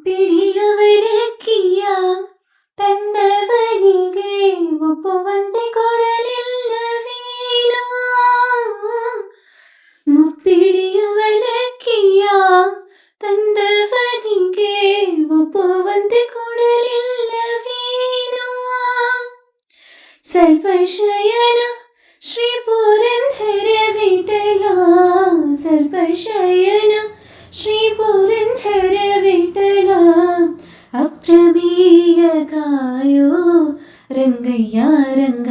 ಮುಪ್ಪಿಡಿಯವಳಕ್ಕಿಯ ತಂದವನಿಗೆ ಒಪ್ಪುವಂತೆ ಕೊಡಲಿಲ್ಲವೇನೋ. ಮುಪ್ಪಿಡಿಯವಳಕ್ಕಿಯ ತಂದವನಿಗೆ ಒಪ್ಪುವಂತೆ ಕೊಡಲಿಲ್ಲವೇನೋ. ಸರ್ವಶಯನ ಶ್ರೀ ಪುರಂದರ ವಿಠಲ, ಸರ್ವಶಯನ ಶ್ರೀ ಪುರಂದರ ವಿಠಲ, ಅಪ್ರಮೇಯ ಕಾಯೋ ರಂಗಯ್ಯ ರಂಗ.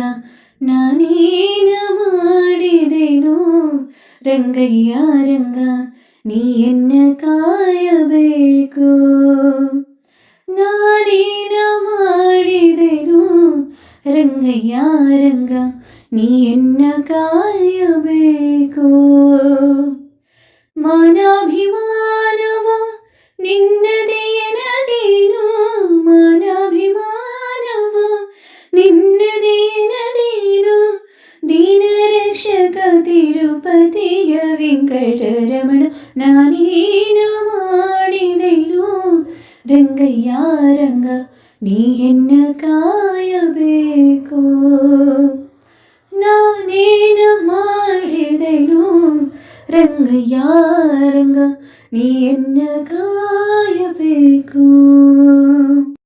ನಾನೇನ ಮಾಡಿದೆನು ರಂಗಯ್ಯ ರಂಗ, ನೀಯನ್ನ ಕಾಯಬೇಕು. ನಾನೇನ ಮಾಡಿದೆನು ರಂಗಯ್ಯ ರಂಗ, ನೀಯನ್ನ ಕಾಯಬೇಕು. ಮಾನಾಭಿಮಾನವು ನಿನ್ನದೆಯನದೇನು, ಮಾನಾಭಿಮಾನವು ನಿನ್ನದೆಯನದೇನು. ದೀನರಕ್ಷಕ ತಿರುಪತಿಯ ವೆಂಕಟರಮಣ, ನಾನೇನು ಮಾಡಿದೆನು ರಂಗಯ್ಯ ರಂಗ, ನೀಯನ್ನ ಕಾಯಬೇಕು. ನಾನೇನ ಮಾಡಿದೆನು ರಂಗಯ್ಯ ರಂಗ, ನೀಯನ್ನ ಕಾಯಬೇಕು.